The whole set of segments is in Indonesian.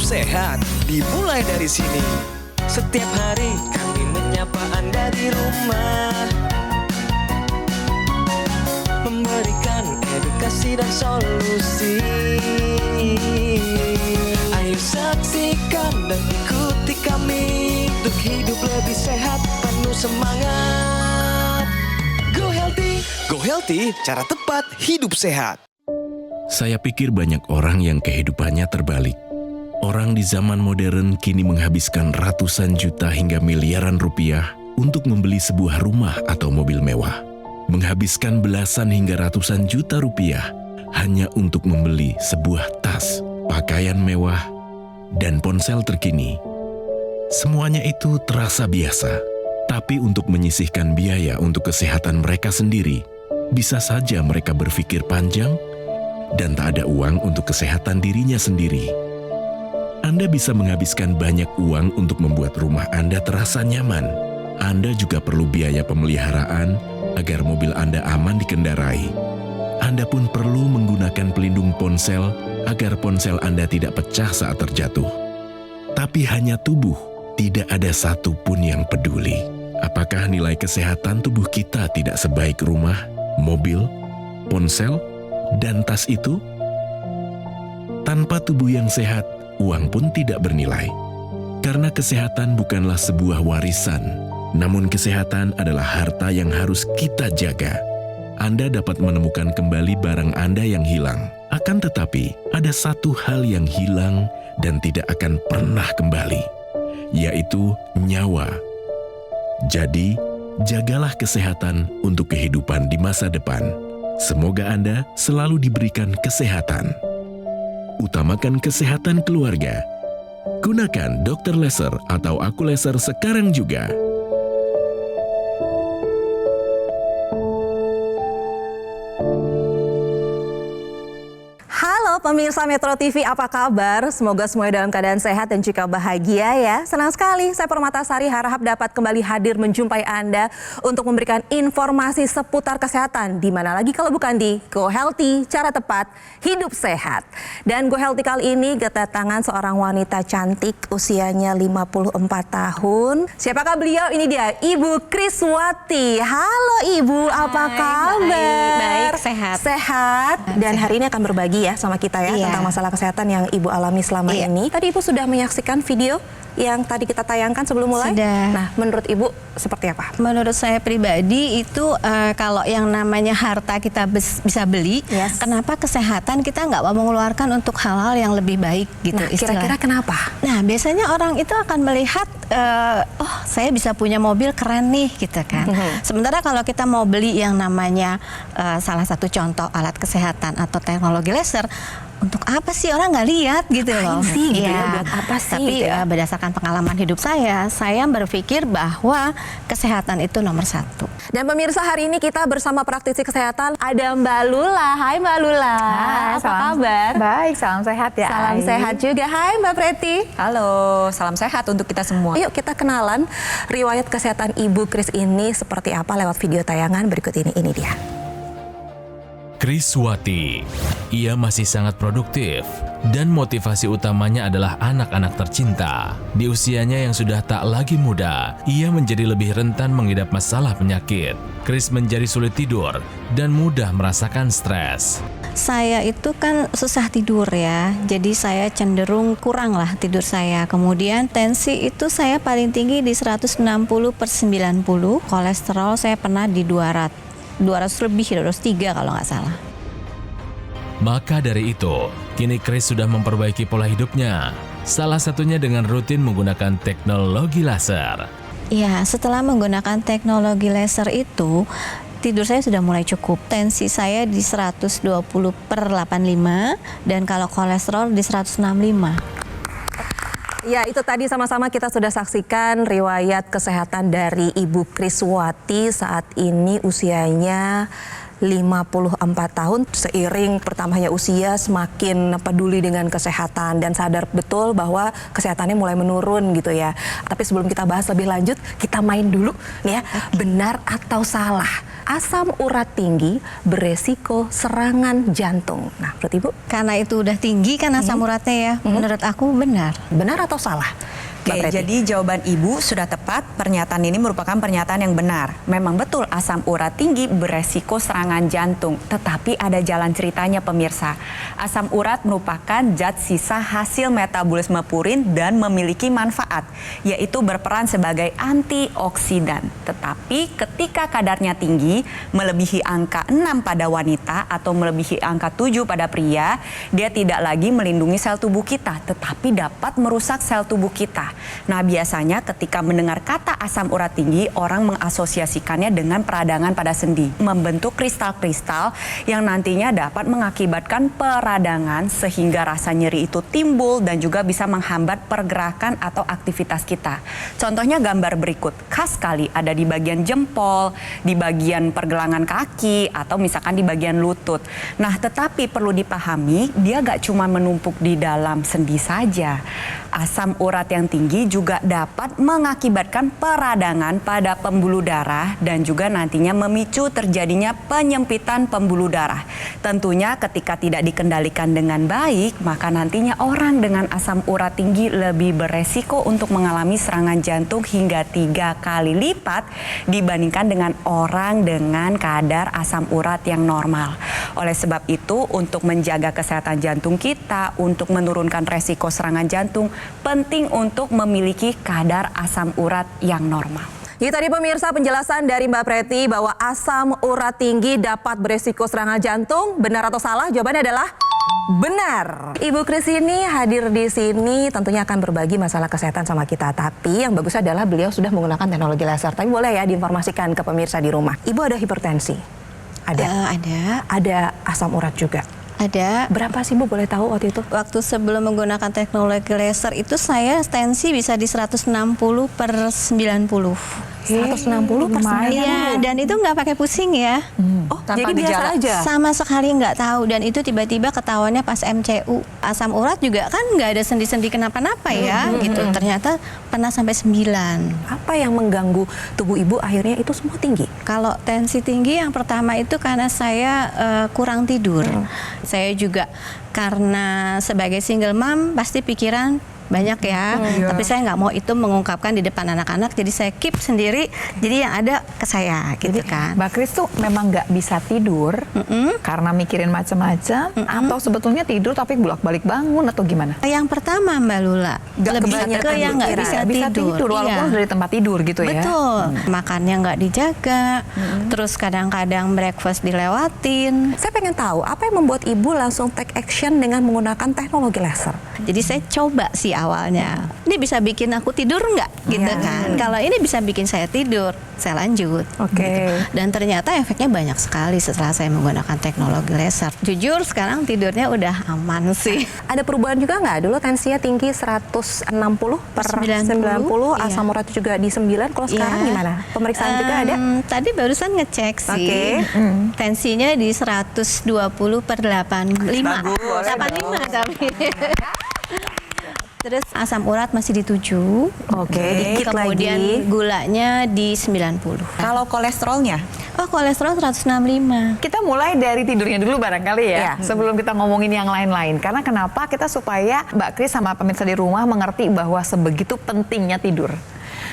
sehat dimulai dari sini. Setiap hari kami menyapa Anda di rumah, memberikan edukasi dan solusi. Ayo saksikan dan ikuti kami untuk hidup lebih sehat, penuh semangat. Go Healthy. Go Healthy, cara tepat hidup sehat. Saya pikir banyak orang yang kehidupannya terbalik. Orang di zaman modern kini menghabiskan ratusan juta hingga miliaran rupiah untuk membeli sebuah rumah atau mobil mewah. Menghabiskan belasan hingga ratusan juta rupiah hanya untuk membeli sebuah tas, pakaian mewah, dan ponsel terkini. Semuanya itu terasa biasa, tapi untuk menyisihkan biaya untuk kesehatan mereka sendiri, bisa saja mereka berpikir panjang dan tak ada uang untuk kesehatan dirinya sendiri. Anda bisa menghabiskan banyak uang untuk membuat rumah Anda terasa nyaman. Anda juga perlu biaya pemeliharaan agar mobil Anda aman dikendarai. Anda pun perlu menggunakan pelindung ponsel agar ponsel Anda tidak pecah saat terjatuh. Tapi hanya tubuh, tidak ada satupun yang peduli. Apakah nilai kesehatan tubuh kita tidak sebaik rumah, mobil, ponsel, dan tas itu? Tanpa tubuh yang sehat, uang pun tidak bernilai. Karena kesehatan bukanlah sebuah warisan, namun kesehatan adalah harta yang harus kita jaga. Anda dapat menemukan kembali barang Anda yang hilang. Akan tetapi, ada satu hal yang hilang dan tidak akan pernah kembali, yaitu nyawa. Jadi, jagalah kesehatan untuk kehidupan di masa depan. Semoga Anda selalu diberikan kesehatan. Utamakan kesehatan keluarga. Gunakan Dr. Laser atau Aku Laser sekarang juga. Halo pemirsa Metro TV, apa kabar? Semoga semuanya dalam keadaan sehat dan juga bahagia ya. Senang sekali saya Permatasari harap dapat kembali hadir menjumpai Anda untuk memberikan informasi seputar kesehatan. Di mana lagi kalau bukan di Go Healthy, cara tepat hidup sehat. Dan Go Healthy kali ini kedatangan seorang wanita cantik usianya 54 tahun. Siapakah beliau? Ini dia, Ibu Kriswati. Halo Ibu, apa kabar? Baik, sehat. Sehat. Dan hari ini akan berbagi ya sama kita ya tentang masalah kesehatan yang Ibu alami selama ini. Tadi Ibu sudah menyaksikan video yang tadi kita tayangkan sebelum mulai? Sudah. Nah, menurut Ibu seperti apa? Menurut saya pribadi itu kalau yang namanya harta kita bisa beli, kenapa kesehatan kita nggak mau mengeluarkan untuk hal-hal yang lebih baik gitu? Nah, kira-kira kenapa? Nah, biasanya orang itu akan melihat, oh saya bisa punya mobil keren nih gitu kan. Sementara kalau kita mau beli yang namanya salah satu contoh alat kesehatan atau teknologi laser, untuk apa sih orang nggak lihat gitu loh? Sih, gitu ya, buat apa sih? Tapi gitu ya? Berdasarkan pengalaman hidup saya berpikir bahwa kesehatan itu nomor satu. Dan pemirsa, hari ini kita bersama praktisi kesehatan ada Mbak Lula. Hai Mbak Lula, apa kabar? Baik, salam sehat ya. Salam sehat juga. Hai Mbak Preti. Halo, salam sehat untuk kita semua. Yuk kita kenalan riwayat kesehatan Ibu Kris ini seperti apa lewat video tayangan berikut ini. Ini dia. Kriswati, ia masih sangat produktif dan motivasi utamanya adalah anak-anak tercinta. Di usianya yang sudah tak lagi muda, ia menjadi lebih rentan mengidap masalah penyakit. Kris menjadi sulit tidur dan mudah merasakan stres. Saya itu kan susah tidur ya, jadi saya cenderung kurang lah tidur saya. Kemudian tensi itu saya paling tinggi di 160/90, kolesterol saya pernah di 200 lebih, 203 kalau nggak salah. Maka dari itu, kini Kris sudah memperbaiki pola hidupnya. Salah satunya dengan rutin menggunakan teknologi laser. Iya, setelah menggunakan teknologi laser itu, tidur saya sudah mulai cukup. Tensi saya di 120/85 dan kalau kolesterol di 165. Ya, itu tadi sama-sama kita sudah saksikan riwayat kesehatan dari Ibu Kriswati. Saat ini usianya 54 tahun. Seiring bertambahnya usia semakin peduli dengan kesehatan dan sadar betul bahwa kesehatannya mulai menurun gitu ya. Tapi sebelum kita bahas lebih lanjut, kita main dulu nih ya. Benar atau salah? Asam urat tinggi beresiko serangan jantung. Nah, menurut Ibu, Karena itu udah tinggi kan asam uratnya ya. Menurut aku benar. benar atau salah? Mbak Oke, Preti? jadi jawaban Ibu sudah tepat. Pernyataan ini merupakan pernyataan yang benar. Memang betul asam urat tinggi beresiko serangan jantung. Tetapi ada jalan ceritanya pemirsa. Asam urat merupakan zat sisa hasil metabolisme purin dan memiliki manfaat, yaitu berperan sebagai antioksidan. Tetapi ketika kadarnya tinggi, melebihi angka 6 pada wanita atau melebihi angka 7 pada pria, dia tidak lagi melindungi sel tubuh kita, tetapi dapat merusak sel tubuh kita. Nah, biasanya ketika mendengar kata asam urat tinggi, orang mengasosiasikannya dengan peradangan pada sendi, membentuk kristal-kristal yang nantinya dapat mengakibatkan peradangan sehingga rasa nyeri itu timbul dan juga bisa menghambat pergerakan atau aktivitas kita. Contohnya gambar berikut, khas sekali ada di bagian jempol, di bagian pergelangan kaki, atau misalkan di bagian lutut. Nah, tetapi perlu dipahami, dia gak cuma menumpuk di dalam sendi saja. Asam urat yang tinggi juga dapat mengakibatkan peradangan pada pembuluh darah dan juga nantinya memicu terjadinya penyempitan pembuluh darah. Tentunya ketika tidak dikendalikan dengan baik, maka nantinya orang dengan asam urat tinggi lebih beresiko untuk mengalami serangan jantung hingga 3 kali lipat dibandingkan dengan orang dengan kadar asam urat yang normal. Oleh sebab itu, untuk menjaga kesehatan jantung kita, untuk menurunkan resiko serangan jantung, penting untuk memiliki kadar asam urat yang normal. Jadi tadi pemirsa penjelasan dari Mbak Preti bahwa asam urat tinggi dapat beresiko serangan jantung. Benar atau salah? Jawabannya adalah benar. Ibu Kris ini hadir di sini tentunya akan berbagi masalah kesehatan sama kita. Tapi yang bagus adalah beliau sudah menggunakan teknologi laser. Tapi boleh ya diinformasikan ke pemirsa di rumah. Ibu ada hipertensi? Ada. Ada asam urat juga. Ada. Berapa sih Bu boleh tahu waktu itu? Waktu sebelum menggunakan teknologi laser itu saya tensi bisa di 160/90. 160/90. Iya, dan itu nggak pakai pusing ya. Oh, Tanpa jadi biasa gejala. aja. Sama sekali nggak tahu, dan itu tiba-tiba ketahuannya pas MCU. Asam urat juga kan nggak ada sendi-sendi kenapa-napa ya, gitu. Ternyata pernah sampai 9. Apa yang mengganggu tubuh Ibu akhirnya itu semua tinggi? Kalau tensi tinggi yang pertama itu karena saya kurang tidur. Saya juga karena sebagai single mom pasti pikiran banyak ya, tapi saya nggak mau itu mengungkapkan di depan anak-anak, jadi saya keep sendiri, jadi yang ada ke saya gitu kan. Mbak Kris tuh memang nggak bisa tidur karena mikirin macam-macam, atau sebetulnya tidur tapi bolak-balik bangun atau gimana? Yang pertama Mbak Lula, lebih ke yang nggak bisa tidur, walaupun iya. dari tempat tidur gitu ya. Betul, makannya nggak dijaga, terus kadang-kadang breakfast dilewatin. Saya pengen tahu apa yang membuat Ibu langsung take action dengan menggunakan teknologi laser. Jadi saya coba sih awalnya, ini bisa bikin aku tidur nggak gitu kan. Kalau ini bisa bikin saya tidur, saya lanjut. Oke. Gitu. Dan ternyata efeknya banyak sekali setelah saya menggunakan teknologi laser. Jujur sekarang tidurnya udah aman sih. Ada perubahan juga nggak? Dulu tensinya tinggi 160/90, iya. asam urat juga di 9. Kalau sekarang Iya. gimana? Pemeriksaan juga ada? Tadi barusan ngecek sih. Oke. Tensinya di 120/85. 85 tapi. Terus asam urat masih di 7. Oke, dikit Kemudian lagi. gulanya di 90. Kalau kolesterolnya? Oh, kolesterol 165. Kita mulai dari tidurnya dulu barangkali ya, Iya. sebelum kita ngomongin yang lain-lain. Karena kenapa kita supaya Mbak Kris sama pemirsa di rumah mengerti bahwa sebegitu pentingnya tidur.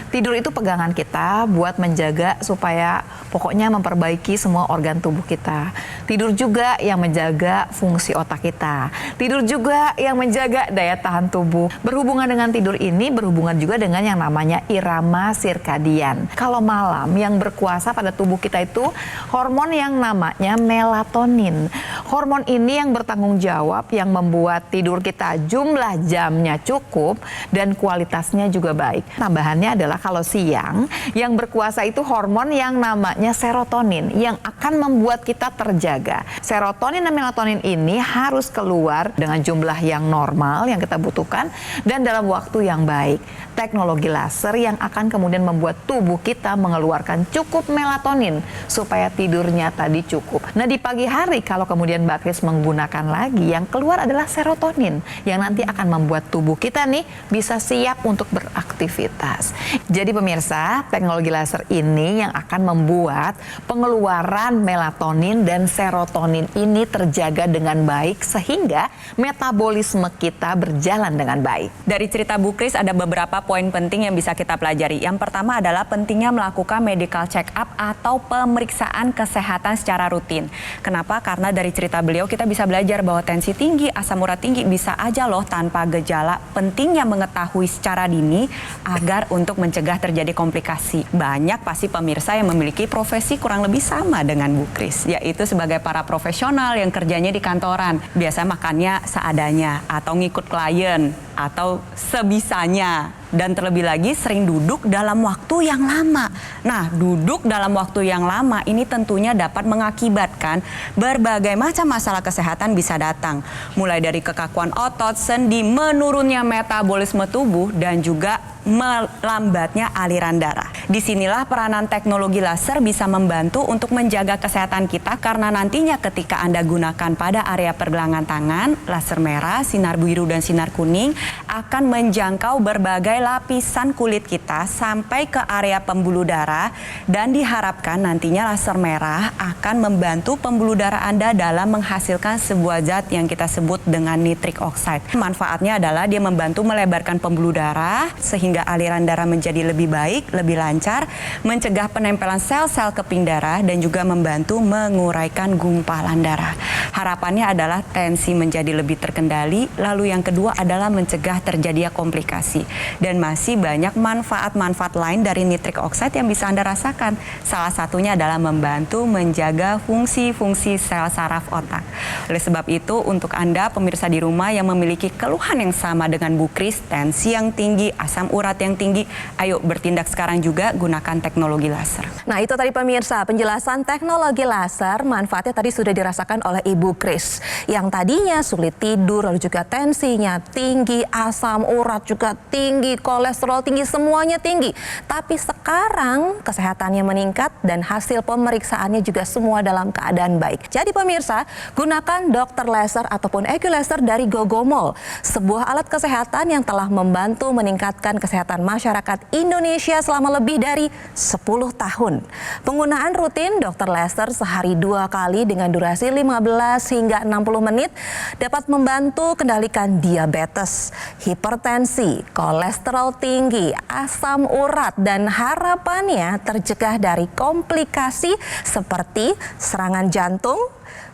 Tidur itu pegangan kita buat menjaga supaya pokoknya memperbaiki semua organ tubuh kita. Tidur juga yang menjaga fungsi otak kita. Tidur juga yang menjaga daya tahan tubuh. Berhubungan dengan tidur ini berhubungan juga dengan yang namanya irama sirkadian. Kalau malam yang berkuasa pada tubuh kita itu hormon yang namanya melatonin. Hormon ini yang bertanggung jawab yang membuat tidur kita jumlah jamnya cukup dan kualitasnya juga baik. Tambahannya adalah kalau siang yang berkuasa itu hormon yang namanya serotonin yang akan membuat kita terjaga. Serotonin dan melatonin ini harus keluar dengan jumlah yang normal yang kita butuhkan dan dalam waktu yang baik. Teknologi laser yang akan kemudian membuat tubuh kita mengeluarkan cukup melatonin supaya tidurnya tadi cukup. Nah, di pagi hari kalau kemudian Mbak Kris menggunakan lagi, yang keluar adalah serotonin yang nanti akan membuat tubuh kita nih bisa siap untuk beraktivitas. Jadi pemirsa, teknologi laser ini yang akan membuat pengeluaran melatonin dan serotonin ini terjaga dengan baik sehingga metabolisme kita berjalan dengan baik. Dari cerita Bu Kris ada beberapa poin penting yang bisa kita pelajari. Yang pertama adalah pentingnya melakukan medical check up atau pemeriksaan kesehatan secara rutin. Kenapa? Karena dari cerita beliau kita bisa belajar bahwa tensi tinggi, asam urat tinggi bisa aja loh tanpa gejala. Pentingnya mengetahui secara dini agar untuk mencegah terjadi komplikasi. Banyak pasti pemirsa yang memiliki profesi kurang lebih sama dengan Bu Kris, yaitu sebagai para profesional yang kerjanya di kantoran. Biasa makannya seadanya atau ngikut klien atau sebisanya. Dan terlebih lagi sering duduk dalam waktu yang lama. Nah, duduk dalam waktu yang lama ini tentunya dapat mengakibatkan berbagai macam masalah kesehatan bisa datang. Mulai dari kekakuan otot, sendi, menurunnya metabolisme tubuh, dan juga melambatnya aliran darah. Disinilah peranan teknologi laser bisa membantu untuk menjaga kesehatan kita karena nantinya ketika Anda gunakan pada area pergelangan tangan, laser merah, sinar biru, dan sinar kuning akan menjangkau berbagai lapisan kulit kita sampai ke area pembuluh darah dan diharapkan nantinya laser merah akan membantu pembuluh darah Anda dalam menghasilkan sebuah zat yang kita sebut dengan nitric oxide. Manfaatnya adalah dia membantu melebarkan pembuluh darah sehingga aliran darah menjadi lebih baik, lebih lancar, mencegah penempelan sel-sel keping darah dan juga membantu menguraikan gumpalan darah. Harapannya adalah tensi menjadi lebih terkendali, lalu yang kedua adalah mencegah terjadinya komplikasi. Dan masih banyak manfaat-manfaat lain dari nitric oxide yang bisa Anda rasakan. Salah satunya adalah membantu menjaga fungsi-fungsi sel saraf otak. Oleh sebab itu, untuk Anda pemirsa di rumah yang memiliki keluhan yang sama dengan Bu Kris, tensi yang tinggi, asam urat yang tinggi, ayo bertindak sekarang juga gunakan teknologi laser. Nah, itu tadi pemirsa penjelasan teknologi laser, manfaatnya tadi sudah dirasakan oleh Ibu Kris. Yang tadinya sulit tidur, lalu juga tensinya tinggi, asam urat juga tinggi, kolesterol tinggi, semuanya tinggi. Tapi sekarang kesehatannya meningkat dan hasil pemeriksaannya juga semua dalam keadaan baik. Jadi pemirsa, gunakan dokter laser ataupun EQ-Laser dari Gogomol, sebuah alat kesehatan yang telah membantu meningkatkan kesehatan masyarakat Indonesia selama lebih dari 10 tahun. Penggunaan rutin dokter laser sehari 2 kali dengan durasi 15 hingga 60 menit dapat membantu kendalikan diabetes, hipertensi, kolesterol tinggi, asam urat, dan harapannya tercegah dari komplikasi seperti serangan jantung,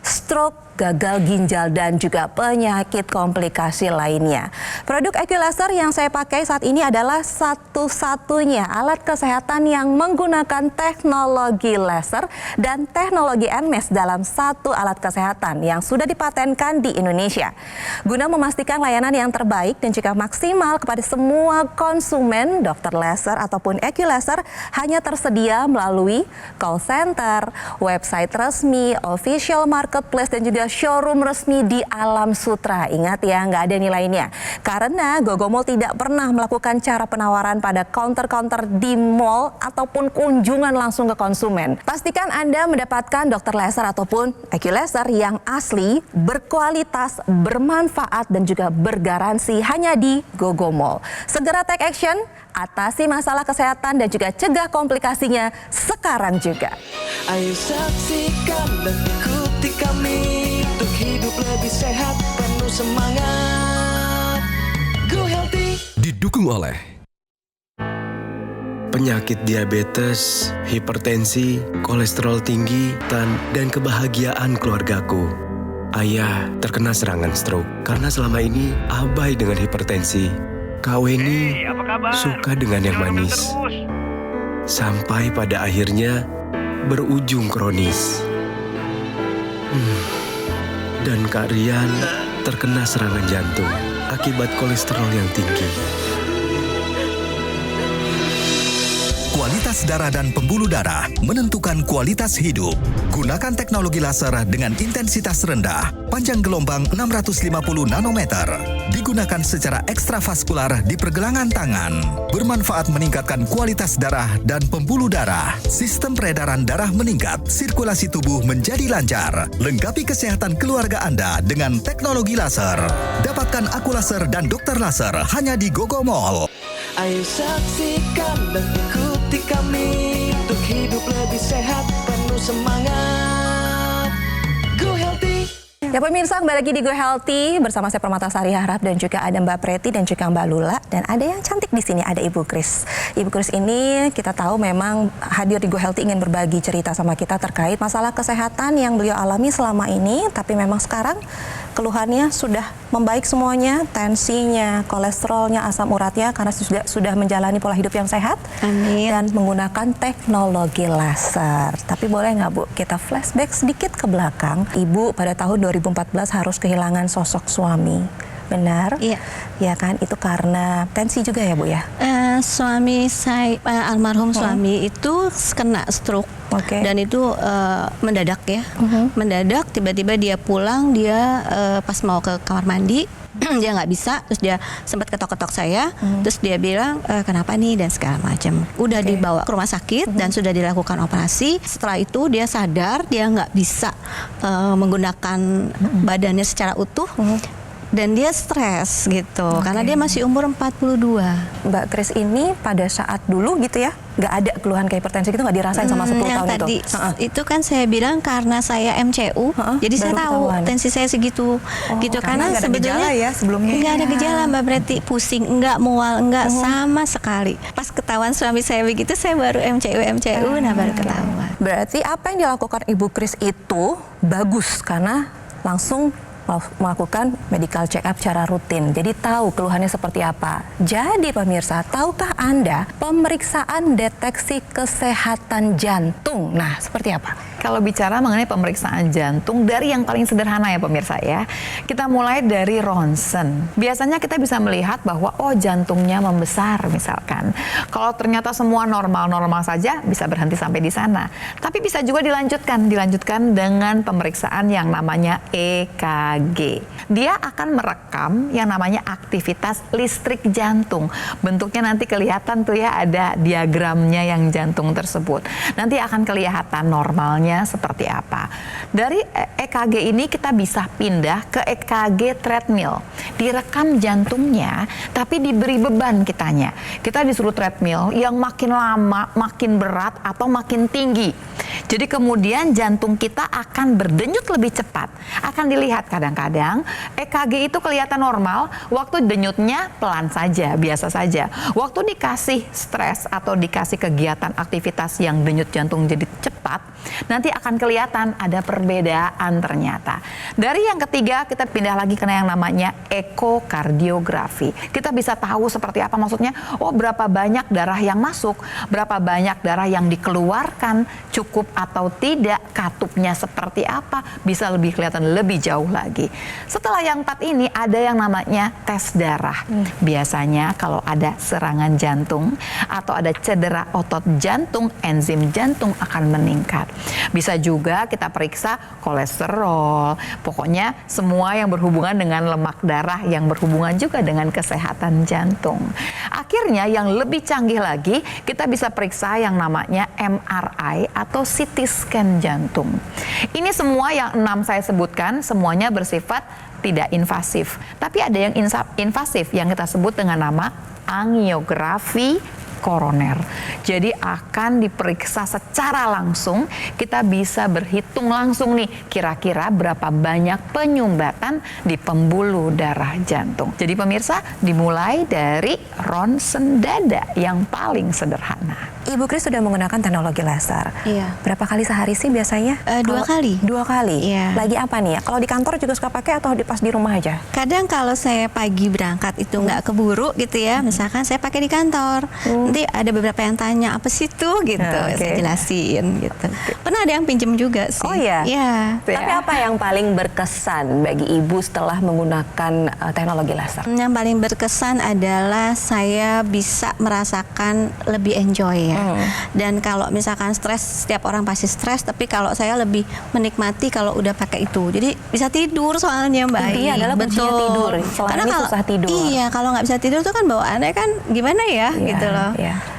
stroke, gagal ginjal, dan juga penyakit komplikasi lainnya. Produk EQ-Laser yang saya pakai saat ini adalah satu-satunya alat kesehatan yang menggunakan teknologi laser dan teknologi MS dalam satu alat kesehatan yang sudah dipatenkan di Indonesia. Guna memastikan layanan yang terbaik dan juga maksimal kepada semua konsumen, dokter laser ataupun EQ-Laser hanya tersedia melalui call center, website resmi, official marketplace, dan juga showroom resmi di Alam Sutra. Ingat ya, nggak ada nilainya. Karena Gogomol tidak pernah melakukan cara penawaran pada counter-counter di mall ataupun kunjungan langsung ke konsumen. Pastikan Anda mendapatkan dokter laser ataupun EQ-Laser yang asli, berkualitas, bermanfaat, dan juga bergaransi hanya di Gogomol. Segera take action, atasi masalah kesehatan dan juga cegah komplikasinya sekarang juga. Ayo saksikan dan ikuti kami untuk hidup lebih sehat, penuh semangat. Go Healthy. Didukung oleh penyakit diabetes, hipertensi, kolesterol tinggi, dan kebahagiaan keluargaku. Ayah terkena serangan stroke karena selama ini abai dengan hipertensi. Kak Weni suka dengan yang manis. Sampai pada akhirnya berujung kronis. Dan Kak Rian terkena serangan jantung akibat kolesterol yang tinggi. kualitas darah dan pembuluh darah menentukan kualitas hidup. Gunakan teknologi laser dengan intensitas rendah, panjang gelombang 650 nanometer. Digunakan secara ekstravaskular di pergelangan tangan. Bermanfaat meningkatkan kualitas darah dan pembuluh darah. Sistem peredaran darah meningkat, sirkulasi tubuh menjadi lancar. Lengkapi kesehatan keluarga Anda dengan teknologi laser. Dapatkan aku laser dan dokter laser hanya di Gogo Mall. Ayo saksikan dan ikuti kami untuk hidup lebih sehat, penuh semangat. Go Healthy. Ya pemirsa, kembali lagi di Go Healthy bersama saya Permatasari Harap dan juga ada Mbak Preti dan juga Mbak Lula, dan ada yang cantik di sini, ada Ibu Kris. Ibu Kris ini kita tahu memang hadir di Go Healthy ingin berbagi cerita sama kita terkait masalah kesehatan yang beliau alami selama ini, tapi memang sekarang keluhannya sudah membaik semuanya, tensinya, kolesterolnya, asam uratnya, karena sudah menjalani pola hidup yang sehat. Amin. Dan menggunakan teknologi laser. Tapi boleh nggak Bu, kita flashback sedikit ke belakang. Ibu pada tahun 2014 harus kehilangan sosok suami. Benar? Iya. Ya kan, itu karena tensi juga ya Bu ya? Suami saya, almarhum suami itu kena stroke. Oke. Dan itu mendadak ya. Mendadak, tiba-tiba dia pulang, dia pas mau ke kamar mandi, dia nggak bisa, terus dia sempat ketok-ketok saya, terus dia bilang kenapa nih dan segala macam. Udah dibawa ke rumah sakit dan sudah dilakukan operasi. Setelah itu dia sadar dia nggak bisa menggunakan badannya secara utuh. Dan dia stres gitu, karena dia masih umur 42. Mbak Kris ini pada saat dulu gitu ya, nggak ada keluhan kayak hipertensi gitu, nggak dirasain sama 10 yang tahun tadi, itu? itu kan saya bilang karena saya MCU, jadi saya tahu ketahuan. tensi saya segitu, gitu. Karena nggak ada sebetulnya gejala ya sebelumnya. nggak ada gejala Mbak Preti, pusing, nggak mual, nggak sama sekali. Pas ketahuan suami saya begitu, saya baru MCU, nah baru ketahuan. Berarti apa yang dilakukan Ibu Kris itu bagus karena langsung melakukan medical check up secara rutin. Jadi tahu keluhannya seperti apa. Jadi pemirsa, tahukah Anda pemeriksaan deteksi kesehatan jantung? Nah, seperti apa? Kalau bicara mengenai pemeriksaan jantung, dari yang paling sederhana ya pemirsa ya, kita mulai dari ronsen. Biasanya kita bisa melihat bahwa jantungnya membesar misalkan. Kalau ternyata semua normal-normal saja, bisa berhenti sampai di sana. Tapi bisa juga dilanjutkan dengan pemeriksaan yang namanya EKG. Dia akan merekam yang namanya aktivitas listrik jantung. Bentuknya nanti kelihatan tuh ya, ada diagramnya yang jantung tersebut. Nanti akan kelihatan normalnya seperti apa. Dari EKG ini kita bisa pindah ke EKG treadmill. Direkam jantungnya, tapi diberi beban kitanya. Kita disuruh treadmill yang makin lama, makin berat, atau makin tinggi. Jadi kemudian jantung kita akan berdenyut lebih cepat. Akan dilihat kadang-kadang EKG itu kelihatan normal, waktu denyutnya pelan saja, biasa saja. Waktu dikasih stres atau dikasih kegiatan aktivitas yang denyut jantung jadi cepat, nanti akan kelihatan ada perbedaan ternyata. Dari yang ketiga kita pindah lagi ke yang namanya ekokardiografi. Kita bisa tahu seperti apa maksudnya, berapa banyak darah yang masuk, berapa banyak darah yang dikeluarkan, cukup atau tidak, katupnya seperti apa, bisa lebih kelihatan lebih jauh lagi. Setelah yang 4 ini ada yang namanya tes darah. Biasanya kalau ada serangan jantung atau ada cedera otot jantung, enzim jantung akan meningkat. Bisa juga kita periksa kolesterol, pokoknya semua yang berhubungan dengan lemak darah yang berhubungan juga dengan kesehatan jantung. Akhirnya yang lebih canggih lagi, kita bisa periksa yang namanya MRI atau CT scan jantung. Ini semua yang 6 saya sebutkan, semuanya bersifat tidak invasif. Tapi ada yang invasif yang kita sebut dengan nama angiografi koroner. Jadi akan diperiksa secara langsung, kita bisa berhitung langsung nih kira-kira berapa banyak penyumbatan di pembuluh darah jantung. Jadi pemirsa, dimulai dari ronsen dada yang paling sederhana. Ibu Kris sudah menggunakan teknologi laser. Iya. Berapa kali sehari sih biasanya? 2 kali. 2 kali? Iya. Lagi apa nih ya? Kalau di kantor juga suka pakai atau pas di rumah aja? Kadang kalau saya pagi berangkat itu nggak keburu gitu ya, misalkan saya pakai di kantor. Nanti ada beberapa yang tanya apa sih itu gitu, saya jelasin gitu. Pernah ada yang pinjem juga sih. Oh iya? Iya. Tapi apa yang paling berkesan bagi ibu setelah menggunakan teknologi laser? Yang paling berkesan adalah saya bisa merasakan lebih enjoy ya. ya. Dan kalau misalkan stres, setiap orang pasti stres, tapi kalau saya lebih menikmati kalau udah pakai itu. Jadi bisa tidur soalnya Mbak Ai. Intinya adalah kuncinya tidur. Karena kalau susah tidur. Iya, kalau nggak bisa tidur tuh kan bawaannya kan gimana ya gitu loh.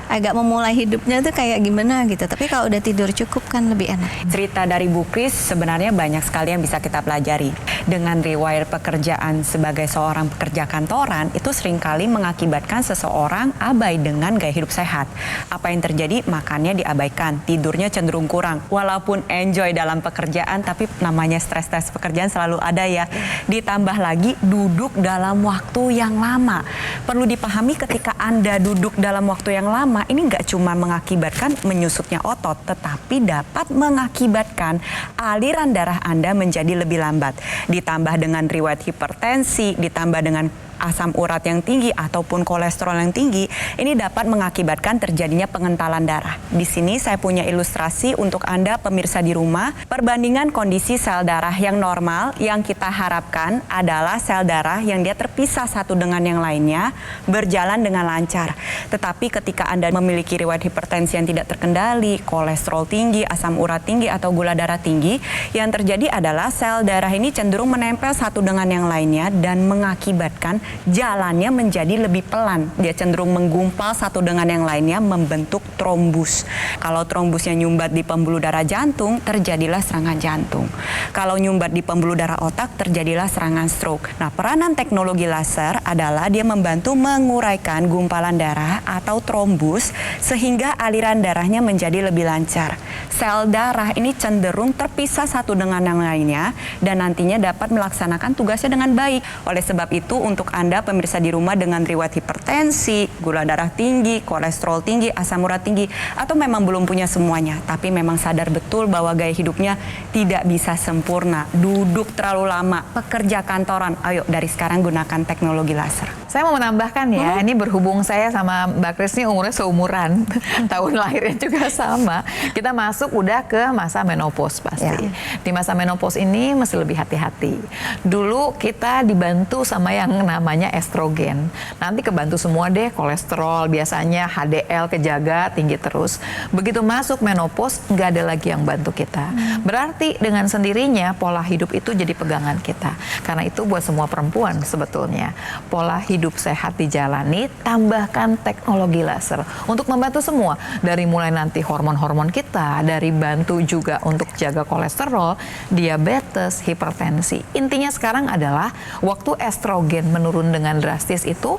Agak memulai hidupnya tuh kayak gimana gitu. Tapi kalau udah tidur cukup kan lebih enak. Cerita dari Bu Kris sebenarnya banyak sekali yang bisa kita pelajari. Dengan riwayat pekerjaan sebagai seorang pekerja kantoran, itu seringkali mengakibatkan seseorang abai dengan gaya hidup sehat. Apa yang terjadi? Makannya diabaikan, tidurnya cenderung kurang. Walaupun enjoy dalam pekerjaan, tapi namanya stres-stres pekerjaan selalu ada ya. Ditambah lagi duduk dalam waktu yang lama. Perlu dipahami ketika Anda duduk dalam waktu yang lama, ini nggak cuma mengakibatkan menyusutnya otot, tetapi dapat mengakibatkan aliran darah Anda menjadi lebih lambat. Ditambah dengan riwayat hipertensi, ditambah dengan asam urat yang tinggi ataupun kolesterol yang tinggi, ini dapat mengakibatkan terjadinya pengentalan darah. Di sini saya punya ilustrasi untuk Anda pemirsa di rumah, perbandingan kondisi sel darah yang normal yang kita harapkan adalah sel darah yang dia terpisah satu dengan yang lainnya, berjalan dengan lancar. Tetapi ketika Anda memiliki riwayat hipertensi yang tidak terkendali, kolesterol tinggi, asam urat tinggi atau gula darah tinggi, yang terjadi adalah sel darah ini cenderung menempel satu dengan yang lainnya dan mengakibatkan jalannya menjadi lebih pelan. Dia cenderung menggumpal satu dengan yang lainnya, membentuk trombus. Kalau trombusnya nyumbat di pembuluh darah jantung, terjadilah serangan jantung. Kalau nyumbat di pembuluh darah otak, terjadilah serangan stroke. Nah, peranan teknologi laser adalah dia membantu menguraikan gumpalan darah atau trombus sehingga aliran darahnya menjadi lebih lancar. Sel darah ini cenderung terpisah satu dengan yang lainnya dan nantinya dapat melaksanakan tugasnya dengan baik. Oleh sebab itu, untuk Anda pemirsa di rumah dengan riwayat hipertensi, gula darah tinggi, kolesterol tinggi, asam urat tinggi, atau memang belum punya semuanya, tapi memang sadar betul bahwa gaya hidupnya tidak bisa sempurna, duduk terlalu lama, pekerja kantoran, ayo dari sekarang gunakan teknologi laser. Saya mau menambahkan ya, ini berhubung saya sama Mbak Kris ini umurnya seumuran, tahun lahirnya juga sama, kita masuk udah ke masa menopause pasti. Di masa menopause ini mesti lebih hati-hati. Dulu kita dibantu sama yang namanya estrogen. Nanti kebantu semua deh, kolesterol biasanya, HDL kejaga tinggi terus. Begitu masuk menopause, nggak ada lagi yang bantu kita. Berarti dengan sendirinya pola hidup itu jadi pegangan kita. Karena itu buat semua perempuan sebetulnya, pola hidup sehat dijalani, tambahkan teknologi laser untuk membantu semua. Dari mulai nanti hormon-hormon kita, dari bantu juga untuk jaga kolesterol, diabetes, hipertensi. Intinya sekarang adalah waktu estrogen menurun dengan drastis itu,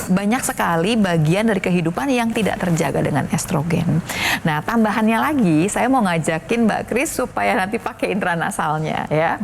banyak sekali bagian dari kehidupan yang tidak terjaga dengan estrogen. Nah, tambahannya lagi, saya mau ngajakin Mbak Kris supaya nanti pakai intranasalnya ya.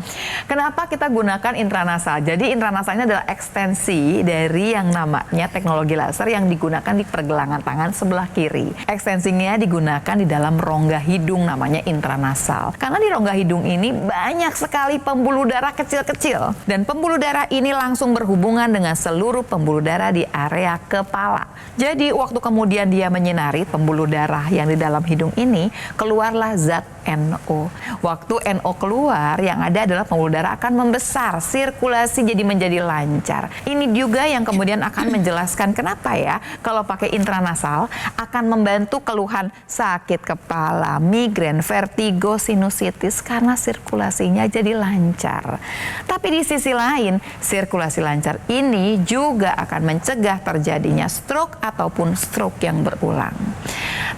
Kenapa kita gunakan intranasal? Jadi intranasalnya adalah ekstensi dari yang namanya teknologi laser yang digunakan di pergelangan tangan sebelah kiri. Ekstensinya digunakan di dalam rongga hidung, namanya intranasal. Karena di rongga hidung ini banyak sekali pembuluh darah kecil-kecil. Dan pembuluh darah ini langsung berhubungan dengan seluruh pembuluh darah di area kepala. Jadi waktu kemudian dia menyinari pembuluh darah yang di dalam hidung ini, keluarlah zat NO. Waktu NO keluar, yang ada adalah pembuluh darah akan membesar, sirkulasi jadi menjadi lancar. Ini juga yang kemudian akan menjelaskan kenapa ya kalau pakai intranasal akan membantu keluhan sakit kepala, migrain, vertigo, sinusitis karena sirkulasinya jadi lancar. Tapi di sisi lain, sirkulasi lancar ini juga akan mencegah terjadinya stroke ataupun stroke yang berulang.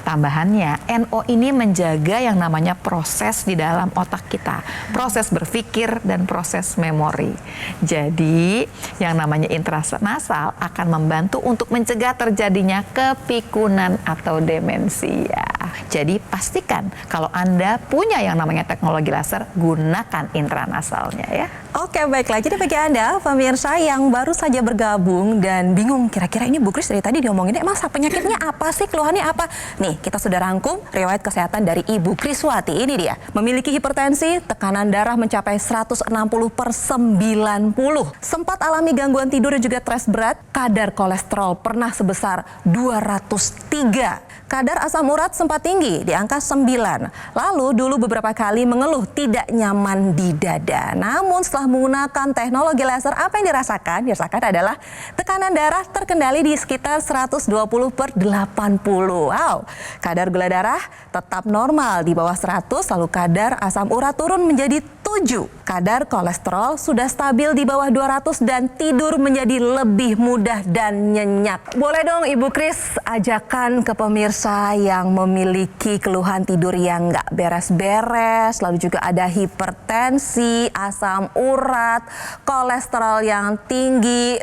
Tambahannya, NO ini menjaga yang namanya proses di dalam otak kita, proses berpikir dan proses memori. Jadi, yang namanya intranasal akan membantu untuk mencegah terjadinya kepikunan atau demensia. Jadi, pastikan kalau Anda punya yang namanya teknologi laser, gunakan intranasalnya ya. Oke, baiklah. Jadi bagi Anda, pemirsa yang baru saja bergabung dan bingung, kira-kira ini Bu Kris dari tadi diomonginnya, emang penyakitnya apa sih, keluhannya apa? Nih, kita sudah rangkum riwayat kesehatan dari Ibu Kriswati. Ini dia, memiliki hipertensi, tekanan darah mencapai 160/90. Sempat alami gangguan tidur dan juga stres berat, kadar kolesterol pernah sebesar 203. Kadar asam urat sempat sempat tinggi di angka 9. Lalu dulu beberapa kali mengeluh tidak nyaman di dada. Namun setelah menggunakan teknologi laser, apa yang dirasakan? Dirasakan adalah tekanan darah terkendali di sekitar 120/80. Wow, kadar gula darah tetap normal di bawah 100, lalu kadar asam urat turun menjadi 7. Kadar kolesterol sudah stabil di bawah 200 dan tidur menjadi lebih mudah dan nyenyak. Boleh dong Ibu Kris ajakan ke pemirsa yang memiliki keluhan tidur yang nggak beres-beres, lalu juga ada hipertensi, asam urat, kolesterol yang tinggi.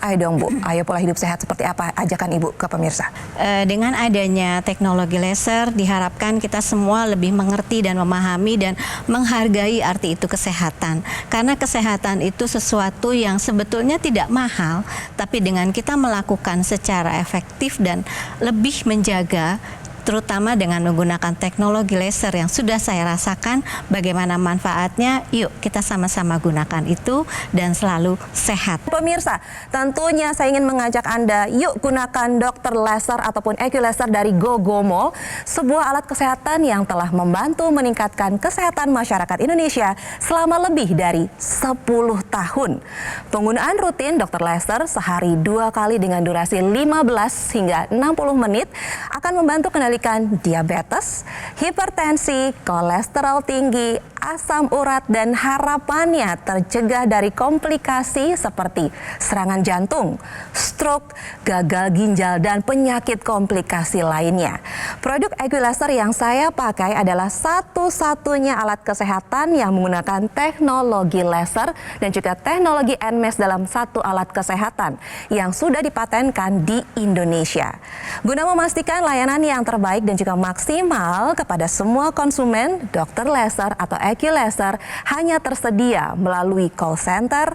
Ayo dong Bu, ayo pola hidup sehat seperti apa ajakan Ibu ke pemirsa? Dengan adanya teknologi laser diharapkan kita semua lebih mengerti dan memahami dan menghargai arti itu kesehatan. Karena kesehatan itu sesuatu yang sebetulnya tidak mahal, tapi dengan kita melakukan secara efektif dan lebih menjaga, terutama dengan menggunakan teknologi laser yang sudah saya rasakan bagaimana manfaatnya, yuk kita sama-sama gunakan itu dan selalu sehat. Pemirsa, tentunya saya ingin mengajak Anda, yuk gunakan dokter laser ataupun laser dari Gogomol, sebuah alat kesehatan yang telah membantu meningkatkan kesehatan masyarakat Indonesia selama lebih dari 10 tahun. Penggunaan rutin dokter laser sehari 2 kali dengan durasi 15 hingga 60 menit akan membantu kendalikan diabetes, hipertensi, kolesterol tinggi, asam urat, dan harapannya tercegah dari komplikasi seperti serangan jantung, stroke, gagal ginjal, dan penyakit komplikasi lainnya. Produk laser yang saya pakai adalah satu-satunya alat kesehatan yang menggunakan teknologi laser dan juga teknologi NMES dalam satu alat kesehatan yang sudah dipatenkan di Indonesia. Guna memastikan layanan yang terbaik dan juga maksimal kepada semua konsumen, dokter laser atau laser hanya tersedia melalui call center,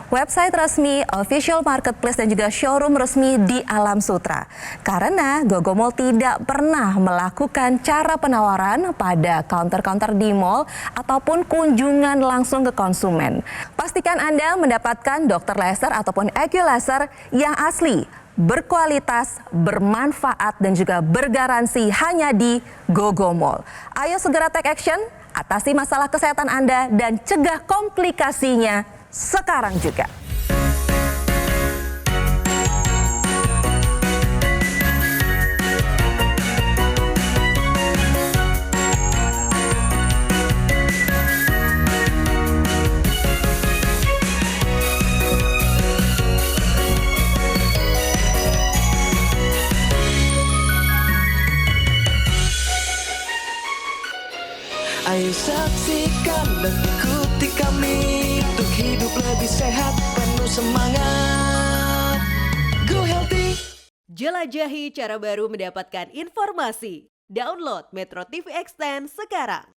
website resmi, official marketplace, dan juga showroom resmi di Alam Sutra. Karena Gogomol tidak pernah melakukan cara penawaran pada counter-counter di mall ataupun kunjungan langsung ke konsumen. Pastikan Anda mendapatkan dokter laser ataupun laser yang asli, berkualitas, bermanfaat, dan juga bergaransi hanya di Gogomol. Ayo segera take action, atasi masalah kesehatan Anda dan cegah komplikasinya sekarang juga. Ayo saksikan dan ikuti kami untuk hidup lebih sehat, penuh semangat. Go Healthy. Jelajahi cara baru mendapatkan informasi. Download Metro TV Extend sekarang.